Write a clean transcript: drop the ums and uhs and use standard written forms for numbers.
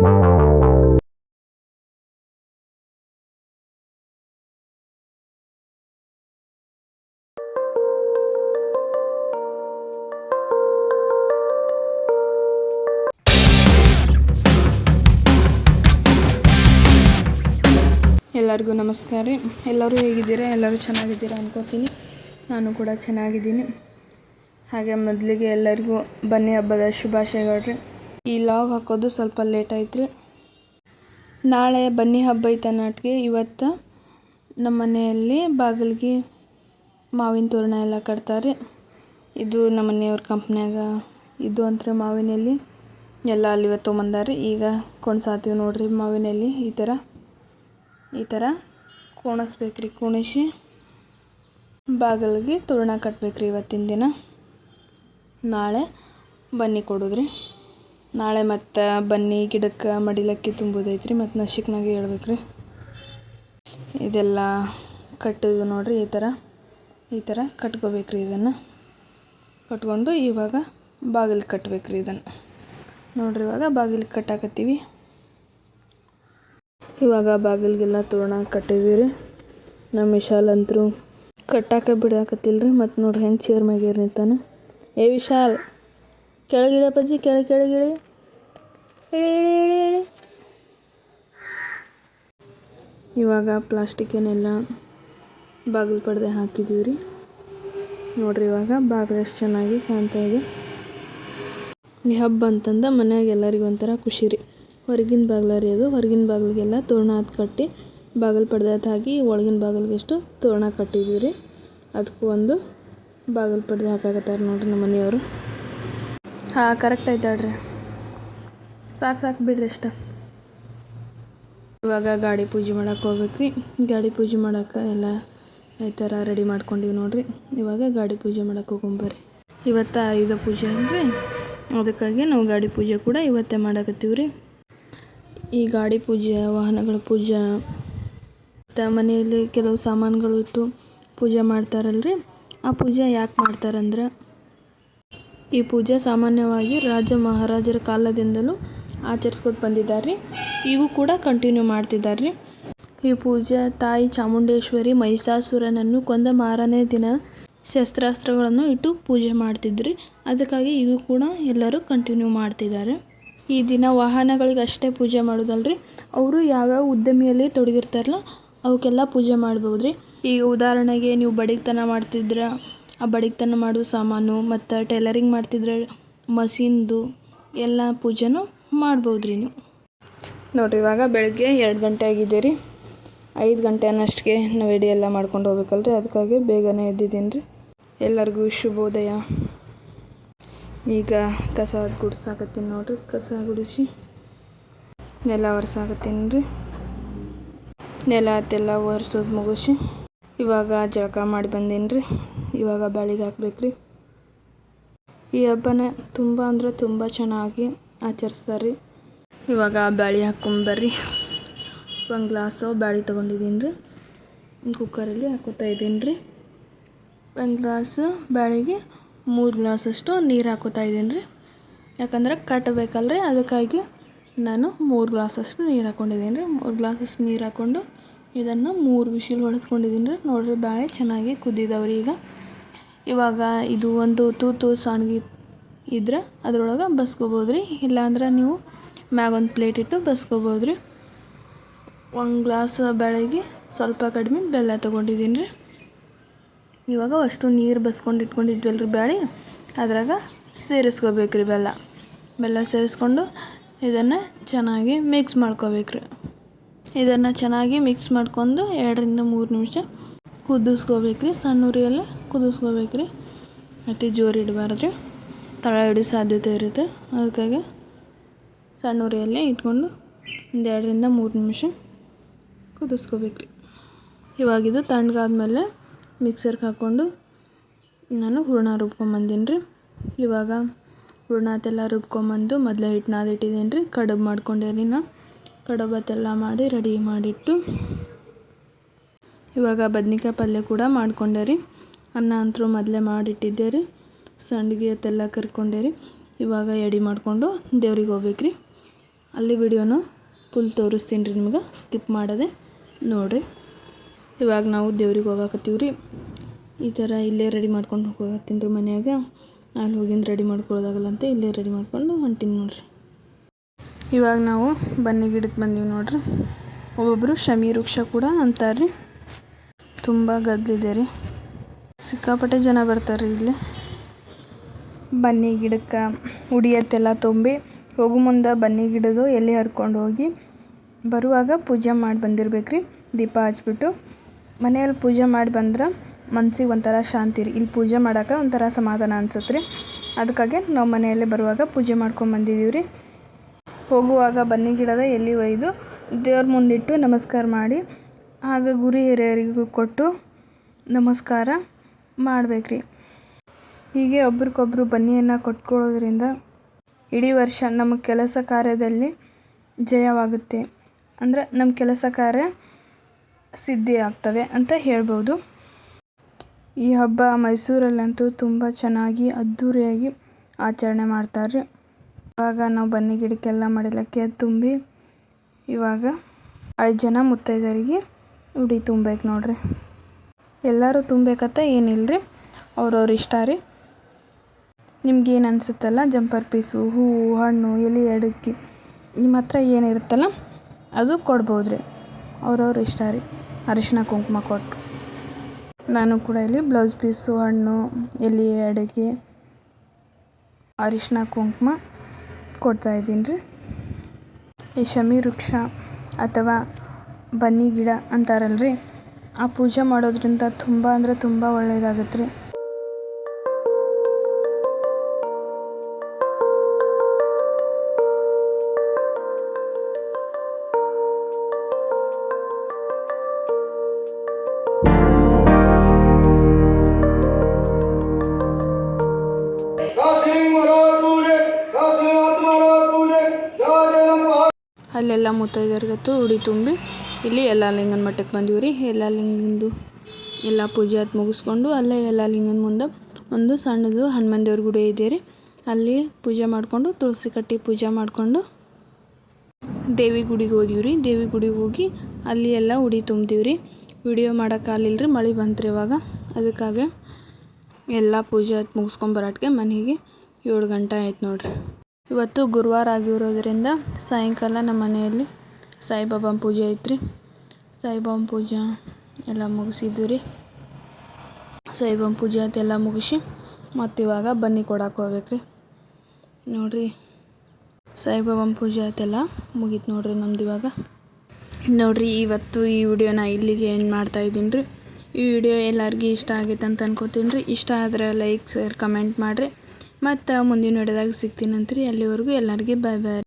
ಎಲ್ಲರಿಗೂ ನಮಸ್ಕಾರ ರೀ. ಎಲ್ಲರೂ ಹೇಗಿದ್ದೀರಾ? ಎಲ್ಲರೂ ಚೆನ್ನಾಗಿದ್ದೀರಾ ಅನ್ಕೋತೀನಿ. ನಾನು ಕೂಡ ಚೆನ್ನಾಗಿದ್ದೀನಿ. ಹಾಗೆ ಮೊದಲಿಗೆ ಎಲ್ಲರಿಗೂ ಬನ್ನಿ ಹಬ್ಬದ ಶುಭಾಶಯಗಳು ರೀ. ಈ ಲಾಗ್ ಹಾಕೋದು ಸ್ವಲ್ಪ ಲೇಟ್ ಆಯ್ತು ರೀ. ನಾಳೆ ಬನ್ನಿ ಹಬ್ಬ ಐತೆ ನಾಟಿಗೆ. ಇವತ್ತು ನಮ್ಮ ಮನೆಯಲ್ಲಿ ಬಾಗಿಲಿಗೆ ಮಾವಿನ ತೋರಣ ಎಲ್ಲ ಕಟ್ತಾರೆ. ಇದು ನಮ್ಮ ಮನೆಯವ್ರ ಕಂಪ್ನ್ಯಾಗ ಇದು ಅಂತಾರೆ ಮಾವಿನಲ್ಲಿ ಎಲ್ಲ ಅಲ್ಲಿ ಇವತ್ತು ತೊಗೊಂಬಂದಾರಿ. ಈಗ ಕೊಣ್ಸಾತೀವಿ ನೋಡ್ರಿ. ಮಾವಿನಲ್ಲಿ ಈ ಥರ ಕೋಣಿಸ್ಬೇಕ್ರಿ. ಕೋಣಿಸಿ ಬಾಗಿಲಿಗೆ ತೋರಣ ಕಟ್ಬೇಕ್ರಿ ಇವತ್ತಿನ ದಿನ. ನಾಳೆ ಬನ್ನಿ ಕೊಡೋದ್ರಿ. ನಾಳೆ ಮತ್ತು ಬನ್ನಿ ಗಿಡಕ್ಕೆ ಮಡಿಲಕ್ಕಿ ತುಂಬೋದೈತ್ರಿ. ಮತ್ತು ನಶಿಕ್ನಾಗೆ ಹೇಳ್ಬೇಕ್ರಿ. ಇದೆಲ್ಲ ಕಟ್ಟಿದ್ವಿ ನೋಡ್ರಿ. ಈ ಥರ ಕಟ್ಕೋಬೇಕ್ರಿ. ಇದನ್ನು ಕಟ್ಕೊಂಡು ಇವಾಗ ಬಾಗಿಲಿಗೆ ಕಟ್ಬೇಕ್ರಿ. ಇದನ್ನು ನೋಡ್ರಿ. ಇವಾಗ ಬಾಗಿಲಿಗೆ ಕಟ್ಟಾಕತ್ತೀವಿ. ಇವಾಗ ಬಾಗಿಲಿಗೆಲ್ಲ ತೋರಣ ಕಟ್ಟಿದ್ವಿ ರೀ. ನಮ್ಮ ವಿಶಾಲ್ ಅಂತರೂ ಕಟ್ಟಾಕ ಬಿಡಾಕತ್ತಿಲ್ರಿ. ಮತ್ತು ನೋಡ್ರಿ ಹೆಂಗೆ ಚೇರ್ ಮ್ಯಾಗೇರಿ ನಿಂತಾನೆ. ಏ ವಿಶಾಲ್, ಕೆಳಗಿಳಿಯಪ್ಪಜ್ಜಿ, ಕೆಳಗಿಳಿ. ಇಳಿ. ಇವಾಗ ಪ್ಲಾಸ್ಟಿಕ್ಕನ್ನೆಲ್ಲ ಬಾಗಿಲು ಪಡ್ದೆ ಹಾಕಿದ್ದೀವಿ ರೀ. ನೋಡ್ರಿ ಇವಾಗ ಬಾಗಿಲು ಎಷ್ಟು ಚೆನ್ನಾಗಿ ಕಾಣ್ತಾ ಇದೆ. ಈ ಹಬ್ಬ ಅಂತಂದ ಮನ್ಯಾಗ ಎಲ್ಲರಿಗೂ ಒಂಥರ ಖುಷಿ ರೀ. ಹೊರಗಿನ ಬಾಗಿಲು ರೀ ಅದು. ಹೊರಗಿನ ಬಾಗಿಲಿಗೆಲ್ಲ ತೋರಣ ಕಟ್ಟಿ ಬಾಗಿಲು ಪಡ್ದೆ ಹಾಕಿ ಒಳಗಿನ ಬಾಗಿಲಿಗೆ ಎಷ್ಟು ತೋರಣ ಕಟ್ಟಿದ್ವಿ ರೀ. ಅದಕ್ಕೂ ಒಂದು ಬಾಗಿಲು ಪಡ್ದೆ ಹಾಕಾಕತ್ತಾರೆ ನೋಡ್ರಿ ನಮ್ಮ ಮನೆಯವರು. ಹಾಂ, ಕರೆಕ್ಟ್ ಆಯ್ತಾಳ್ರಿ. ಸಾಕು ಬಿಡ್ರಿ ಅಷ್ಟ. ಇವಾಗ ಗಾಡಿ ಪೂಜೆ ಮಾಡಕ್ಕೆ ಹೋಗ್ಬೇಕ್ರಿ. ಗಾಡಿ ಪೂಜೆ ಮಾಡೋಕೆ ಎಲ್ಲ ಈ ಥರ ರೆಡಿ ಮಾಡ್ಕೊಂಡಿವಿ ನೋಡ್ರಿ. ಇವಾಗ ಗಾಡಿ ಪೂಜೆ ಮಾಡಕ್ಕೆ ಹೋಗೊಂಬರ್ರಿ. ಇವತ್ತು ಆಯುಧ ಪೂಜೆ ಅಲ್ರಿ, ಅದಕ್ಕಾಗಿ ನಾವು ಗಾಡಿ ಪೂಜೆ ಕೂಡ ಇವತ್ತೇ ಮಾಡಕತ್ತೀವಿ ರೀ. ಈ ಗಾಡಿ ಪೂಜೆ, ವಾಹನಗಳ ಪೂಜೆ ಮತ್ತು ಮನೆಯಲ್ಲಿ ಕೆಲವು ಸಾಮಾನುಗಳು ಇಟ್ಟು ಪೂಜೆ ಮಾಡ್ತಾರಲ್ರಿ. ಆ ಪೂಜೆ ಯಾಕೆ ಮಾಡ್ತಾರಂದ್ರೆ, ಈ ಪೂಜೆ ಸಾಮಾನ್ಯವಾಗಿ ರಾಜ ಮಹಾರಾಜರ ಕಾಲದಿಂದಲೂ ಆಚರಿಸ್ಕೊತ ಬಂದಿದ್ದಾರೆ ರೀ. ಈಗೂ ಕೂಡ ಕಂಟಿನ್ಯೂ ಮಾಡ್ತಿದ್ದಾರೆ ರೀ. ಈ ಪೂಜೆ ತಾಯಿ ಚಾಮುಂಡೇಶ್ವರಿ ಮಹಿಷಾಸುರನನ್ನು ಕೊಂದ ಮಾರನೇ ದಿನ ಶಸ್ತ್ರಾಸ್ತ್ರಗಳನ್ನು ಇಟ್ಟು ಪೂಜೆ ಮಾಡ್ತಿದ್ರಿ. ಅದಕ್ಕಾಗಿ ಈಗೂ ಕೂಡ ಎಲ್ಲರೂ ಕಂಟಿನ್ಯೂ ಮಾಡ್ತಿದ್ದಾರೆ. ಈ ದಿನ ವಾಹನಗಳಿಗೆ ಅಷ್ಟೇ ಪೂಜೆ ಮಾಡೋದಲ್ರಿ, ಅವರು ಯಾವ್ಯಾವ ಉದ್ಯಮಿಯಲ್ಲಿ ತೊಡಗಿರ್ತಾರಲ್ಲ ಅವಕ್ಕೆಲ್ಲ ಪೂಜೆ ಮಾಡ್ಬೋದು ರೀ. ಈಗ ಉದಾಹರಣೆಗೆ ನೀವು ಬಡಗ್ತನ ಮಾಡ್ತಿದ್ರೆ ಆ ಬಡಗ್ತನ ಮಾಡುವ ಸಾಮಾನು, ಮತ್ತು ಟೈಲರಿಂಗ್ ಮಾಡ್ತಿದ್ರೆ ಮಷೀನ್ದು ಎಲ್ಲ ಪೂಜೆನೂ ಮಾಡ್ಬೋದು ರೀ ನೀವು. ನೋಡಿರಿ, ಇವಾಗ ಬೆಳಗ್ಗೆ 2 ಗಂಟೆ ಆಗಿದೆ ರೀ. 5 ಗಂಟೆ ಅನ್ನೋಷ್ಟಿಗೆ ನಾವು ರೆಡಿ ಎಲ್ಲ ಮಾಡ್ಕೊಂಡು ಹೋಗ್ಬೇಕಲ್ರಿ. ಅದಕ್ಕಾಗಿ ಬೇಗನೆ ಎದ್ದಿದ್ದೀನಿ ರೀ. ಎಲ್ಲರಿಗೂ ಶುಭೋದಯ. ಈಗ ಕಸ ಗುಡ್ಸಾಕತ್ತೀನಿ ನೋಡ್ರಿ. ಕಸ ಗುಡಿಸಿ ನೆಲ ಒರೆಸಾಕತ್ತೀನಿ ರೀ. ನೆಲ ಅತ್ತೆಲ್ಲ ಒರೆಸೋದು ಮುಗಿಸಿ ಇವಾಗ ಜಳಕ ಮಾಡಿ ಬಂದೀನಿ ರೀ. ಇವಾಗ ಬ್ಯಾಳಿಗೆ ಹಾಕ್ಬೇಕ್ರಿ. ಈ ಹಬ್ಬನ ತುಂಬ ಅಂದ್ರೆ ತುಂಬ ಚೆನ್ನಾಗಿ ಆಚರಿಸ್ತಾರೆ ರೀ. ಇವಾಗ ಬ್ಯಾಳಿ ಹಾಕ್ಕೊಂಬರ್ರಿ. ಒಂದು ಗ್ಲಾಸು ಬ್ಯಾಳಿ ತೊಗೊಂಡಿದ್ದೀನಿ ರೀ. ಕುಕ್ಕರಲ್ಲಿ ಹಾಕೋತಾ ಇದ್ದೀನಿ ರೀ. ಒಂದು ಗ್ಲಾಸು ಬ್ಯಾಳಿಗೆ 3 ಗ್ಲಾಸಷ್ಟು ನೀರು ಹಾಕೋತಾ ಇದ್ದೀನಿ ರೀ. ಯಾಕಂದ್ರೆ ಕಟ್ಟಬೇಕಲ್ರಿ, ಅದಕ್ಕಾಗಿ ನಾನು 3 ಗ್ಲಾಸಷ್ಟು ನೀರು ಹಾಕ್ಕೊಂಡಿದ್ದೀನಿ ರೀ. 3 ಗ್ಲಾಸಷ್ಟು ನೀರು ಹಾಕ್ಕೊಂಡು ಇದನ್ನು 3 ವಿಷಿಲ್ ಹೊಡೆಸ್ಕೊಂಡಿದ್ದೀನಿ ರೀ. ನೋಡಿರಿ, ಬ್ಯಾಳೆ ಚೆನ್ನಾಗಿ ಕುದ್ದಿದ್ದಾವ್ರಿ. ಇವಾಗ ಇದು ಒಂದು ತೂತು ಸಾಣ್ಗಿ ಇದ್ರೆ ಅದ್ರೊಳಗೆ ಬಸ್ಕೋಬೋದು ರೀ. ಇಲ್ಲಾಂದ್ರೆ ನೀವು ಮ್ಯಾಗೊಂದು ಪ್ಲೇಟ್ ಇಟ್ಟು ಬಸ್ಕೋಬೋದು ರೀ. 1 ಗ್ಲಾಸ್ ಬ್ಯಾಳೆಗೆ ಸ್ವಲ್ಪ ಕಡಿಮೆ ಬೆಲ್ಲ ತೊಗೊಂಡಿದ್ದೀನಿ ರೀ. ಇವಾಗ ಅಷ್ಟು ನೀರು ಬಸ್ಕೊಂಡು ಇಟ್ಕೊಂಡಿದ್ವಲ್ರಿ ಬ್ಯಾಳೆ, ಅದ್ರಾಗ ಸೇರಿಸ್ಕೋಬೇಕ್ರಿ ಬೆಲ್ಲ ಸೇರಿಸ್ಕೊಂಡು ಇದನ್ನು ಚೆನ್ನಾಗಿ ಮಿಕ್ಸ್ ಮಾಡ್ಕೋಬೇಕ್ರಿ. ಇದನ್ನು ಚೆನ್ನಾಗಿ ಮಿಕ್ಸ್ ಮಾಡ್ಕೊಂಡು 2 ರಿಂದ 3 ನಿಮಿಷ ಕುದಿಸ್ಕೋಬೇಕ್ರಿ. ಸಣ್ಣ ಉರಿಯಲ್ಲೇ ಕುದಿಸ್ಕೋಬೇಕ್ರಿ. ಅತಿ ಜೋರು ಇಡಬಾರ್ದ್ರಿ, ತಳ ಹಿಡಿಯೋ ಸಾಧ್ಯತೆ ಇರುತ್ತೆ. ಅದಕ್ಕಾಗಿ ಸಣ್ಣ ಉರಿಯಲ್ಲೇ ಇಟ್ಕೊಂಡು 1 ರಿಂದ 3 ನಿಮಿಷ ಕುದಿಸ್ಕೋಬೇಕ್ರಿ. ಇವಾಗಿದು ತಣ್ಣಗಾದ್ಮೇಲೆ ಮಿಕ್ಸರ್ಗೆ ಹಾಕ್ಕೊಂಡು ನಾನು ಹೂರಣ ರುಬ್ಕೊಂಬಂದೀನಿ ರೀ. ಇವಾಗ ಹೂರಣತೆಲ್ಲ ರುಬ್ಕೊಂಬಂದು ಮೊದಲೇ ಹಿಟ್ಟು ನಾದಿಟ್ಟಿದ್ದೀನಿ ರೀ. ಕಡುಬು ಮಾಡ್ಕೊಂಡೇನಿ ನಾ. ಕಡುಬತ್ತೆಲ್ಲ ಮಾಡಿ ರೆಡಿ ಮಾಡಿಟ್ಟು ಇವಾಗ ಬದ್ನಿಕಾಯಿ ಪಲ್ಯ ಕೂಡ ಮಾಡ್ಕೊಂಡೆ ರೀ. ಅನ್ನ ಅಂತೂ ಮೊದಲೇ ಮಾಡಿಟ್ಟಿದ್ದೆ ರೀ. ಸಂಡಿಗೆ ಅತ್ತೆಲ್ಲ ಕರ್ಕೊಂಡೆ ರೀ. ಇವಾಗ ಎಡೆ ಮಾಡಿಕೊಂಡು ದೇವ್ರಿಗೆ ಹೋಗ್ಬೇಕ್ರಿ. ಅಲ್ಲಿ ವಿಡಿಯೋನು ಫುಲ್ ತೋರಿಸ್ತೀನಿ ರೀ ನಿಮ್ಗೆ, ಸ್ಕಿಪ್ ಮಾಡದೆ ನೋಡಿರಿ. ಇವಾಗ ನಾವು ದೇವ್ರಿಗೆ ಹೋಗಾಕತ್ತೀವಿ ರೀ. ಈ ಥರ ಇಲ್ಲೇ ರೆಡಿ ಮಾಡ್ಕೊಂಡು ಹೋಗತ್ತೀನಿ ರೀ ಮನ್ಯಾಗ. ಅಲ್ಲಿ ಹೋಗಿಂದ ರೆಡಿ ಮಾಡ್ಕೊಳ್ಳೋದಾಗಲ್ಲ ಅಂತ ಇಲ್ಲೇ ರೆಡಿ ಮಾಡ್ಕೊಂಡು ಹೊಂಟೀನಿ ನೋಡಿರಿ. ಇವಾಗ ನಾವು ಬನ್ನಿ ಗಿಡಕ್ಕೆ ಬಂದೀವಿ ನೋಡಿರಿ. ಒಬ್ಬೊಬ್ಬರು ಶಮಿ ವೃಕ್ಷ ಕೂಡ ಅಂತಾರೆ ರೀ. ತುಂಬ ಗದ್ದಲಿದೆ ರೀ, ಸಿಕ್ಕಾಪಟ್ಟೆ ಜನ ಬರ್ತಾರೆ ಇಲ್ಲಿ. ಬನ್ನಿ ಗಿಡಕ್ಕೆ ಉಡಿಯತ್ತೆಲ್ಲ ತುಂಬಿ ಹೋಗೋ ಮುಂದೆ ಬನ್ನಿ ಗಿಡದು ಎಲೆ ಹರ್ಕೊಂಡು ಹೋಗಿ ಬರುವಾಗ ಪೂಜೆ ಮಾಡಿ ಬಂದಿರ್ಬೇಕು ರೀ. ದೀಪ ಹಚ್ಬಿಟ್ಟು ಮನೆಯಲ್ಲಿ ಪೂಜೆ ಮಾಡಿ ಬಂದ್ರೆ ಮನ್ಸಿಗೆ ಒಂಥರ ಶಾಂತಿ ರೀ. ಇಲ್ಲಿ ಪೂಜೆ ಮಾಡೋಕೆ ಒಂಥರ ಸಮಾಧಾನ ಅನ್ಸುತ್ತೆ ರೀ. ಅದಕ್ಕಾಗಿ ನಾವು ಮನೆಯಲ್ಲೇ ಬರುವಾಗ ಪೂಜೆ ಮಾಡ್ಕೊಂಬಂದಿದ್ದೀವಿ ರೀ. ಹೋಗುವಾಗ ಬನ್ನಿ ಗಿಡದ ಎಲೆ ಒಯ್ದು ದೇವ್ರ ಮುಂದಿಟ್ಟು ನಮಸ್ಕಾರ ಮಾಡಿ ಆಗ ಗುರು ಹಿರಿಯರಿಗೂ ಕೊಟ್ಟು ನಮಸ್ಕಾರ ಮಾಡ್ಬೇಕ್ರಿ. ಹೀಗೆ ಒಬ್ರಿಗೊಬ್ರು ಬನ್ನಿಯನ್ನು ಕೊಟ್ಕೊಳ್ಳೋದ್ರಿಂದ ಇಡೀ ವರ್ಷ ನಮ್ಮ ಕೆಲಸ ಕಾರ್ಯದಲ್ಲಿ ಜಯವಾಗುತ್ತೆ. ಅಂದರೆ ನಮ್ಮ ಕೆಲಸ ಕಾರ್ಯ ಸಿದ್ಧಿ ಆಗ್ತವೆ ಅಂತ ಹೇಳ್ಬೋದು. ಈ ಹಬ್ಬ ಮೈಸೂರಲ್ಲಂತೂ ತುಂಬ ಚೆನ್ನಾಗಿ ಅದ್ಧೂರಿಯಾಗಿ ಆಚರಣೆ ಮಾಡ್ತಾರೆ. ಇವಾಗ ನಾವು ಬನ್ನಿ ಗಿಡಕ್ಕೆಲ್ಲ ಮಡಿಲಕ್ಕೆ ತುಂಬಿ ಇವಾಗ 5 ಜನ ಮುತ್ತೈದರಿಗೆ ಉಡಿ ತುಂಬಬೇಕು ನೋಡ್ರಿ. ಎಲ್ಲರೂ ತುಂಬಬೇಕಂತ ಏನಿಲ್ಲ ರೀ, ಅವ್ರವ್ರ ಇಷ್ಟ ರೀ. ನಿಮ್ಗೇನು ಅನಿಸುತ್ತಲ್ಲ, ಜಂಪರ್ ಪೀಸು, ಹೂವು, ಹಣ್ಣು, ಎಲೆ, ಅಡಿಕೆ ನಿಮ್ಮ ಹತ್ರ ಏನಿರುತ್ತಲ್ಲ ಅದು ಕೊಡ್ಬೋದು ರೀ. ಅವ್ರವ್ರ ಇಷ್ಟ ರೀ. ಅರಿಶಿನ ಕುಂಕುಮ ಕೊಟ್ಟು ನಾನು ಕೂಡ ಇಲ್ಲಿ ಬ್ಲೌಸ್ ಪೀಸು, ಹಣ್ಣು, ಎಲೆ, ಅಡಿಕೆ, ಅರಿಶಿನ ಕುಂಕುಮ ಕೊಡ್ತಾಯಿದ್ದೀನಿ ರೀ. ಈ ಶಮಿ ವೃಕ್ಷ ಅಥವಾ ಬನ್ನಿ ಗಿಡ ಅಂತಾರಲ್ರಿ, ಆ ಪೂಜೆ ಮಾಡೋದ್ರಿಂದ ತುಂಬ ಅಂದರೆ ತುಂಬ ಒಳ್ಳೆಯದಾಗತ್ತೆ ರೀ. ಅಲ್ಲೆಲ್ಲ ಮುತ್ತೈದೆಯರ್ಗತ್ತು ಉಡಿ ತುಂಬಿ ಇಲ್ಲಿ ಯಲ್ಲಾಲಿಂಗನ ಮಠಕ್ಕೆ ಬಂದೀವಿ ರೀ. ಯಲ್ಲಾಲಿಂಗಂದು ಎಲ್ಲ ಪೂಜೆ ಆಯ್ತು ಮುಗಿಸ್ಕೊಂಡು ಅಲ್ಲೇ ಯಲ್ಲಾಲಿಂಗನ ಮುಂದೆ ಒಂದು ಸಣ್ಣದು ಹನುಮಾನ್ ದೇವ್ರ ಗುಡಿ ಇದೆ ರೀ. ಅಲ್ಲಿ ಪೂಜೆ ಮಾಡಿಕೊಂಡು ತುಳಸಿ ಕಟ್ಟಿ ಪೂಜೆ ಮಾಡಿಕೊಂಡು ದೇವಿ ಗುಡಿಗೆ ಹೋದೀವಿ ರೀ. ದೇವಿ ಗುಡಿಗೆ ಹೋಗಿ ಅಲ್ಲಿ ಎಲ್ಲ ಉಡಿ ತುಂಬ್ತೀವಿ ರೀ. ವಿಡಿಯೋ ಮಾಡೋಕ್ಕಾಗಲಿಲ್ಲ ರೀ, ಮಳೆ ಬಂತು ರೀ ಇವಾಗ. ಅದಕ್ಕಾಗಿ ಎಲ್ಲ ಪೂಜೆ ಆಯ್ತು ಮುಗಿಸ್ಕೊಂಬರೋಟ್ಗೆ ಮನೆಗೆ 7 ಗಂಟೆ ಆಯ್ತು ನೋಡಿರಿ. ಇವತ್ತು ಗುರುವಾರ ಆಗಿರೋದ್ರಿಂದ ಸಾಯಂಕಾಲ ನಮ್ಮ ಮನೆಯಲ್ಲಿ ಸಾಯಿಬಾಬಾನ ಪೂಜೆ ಐತ್ರಿ. ಸಾಯಿಬಾಬಾನ ಪೂಜೆ ಎಲ್ಲ ಮುಗಿಸಿದ್ವಿ ರೀ. ಸಾಯಿಬಾಬಾನ ಪೂಜೆ ಅದೆಲ್ಲ ಮುಗಿಸಿ ಮತ್ತು ಇವಾಗ ಬನ್ನಿ ಕೊಡಕ್ಕೆ ಹೋಗ್ಬೇಕ್ರಿ ನೋಡಿರಿ. ಸಾಯಿಬಾಬಾನ ಪೂಜೆ ಆಯ್ತೆಲ್ಲ ಮುಗೀತು ನೋಡಿರಿ ನಮ್ದು ಇವಾಗ. ನೋಡಿರಿ, ಇವತ್ತು ಈ ವಿಡಿಯೋನ ಇಲ್ಲಿಗೆ ಎಂಡ್ ಮಾಡ್ತಾಯಿದ್ದೀನಿ ರೀ. ಈ ವಿಡಿಯೋ ಎಲ್ಲರಿಗೂ ಇಷ್ಟ ಆಗೈತೆ ಅಂತ ಅನ್ಕೋತೀನಿ ರೀ. ಇಷ್ಟ ಆದರೆ ಲೈಕ್, ಶೇರ್, ಕಮೆಂಟ್ ಮಾಡಿರಿ. ಮತ್ತು ಮುಂದಿನ ವಿಡಿಯೋದಾಗ ಸಿಗ್ತೀನಂತ್ರಿ. ಅಲ್ಲಿವರೆಗೂ ಎಲ್ಲರಿಗೆ ಬಾಯ್ ಬಾಯ್.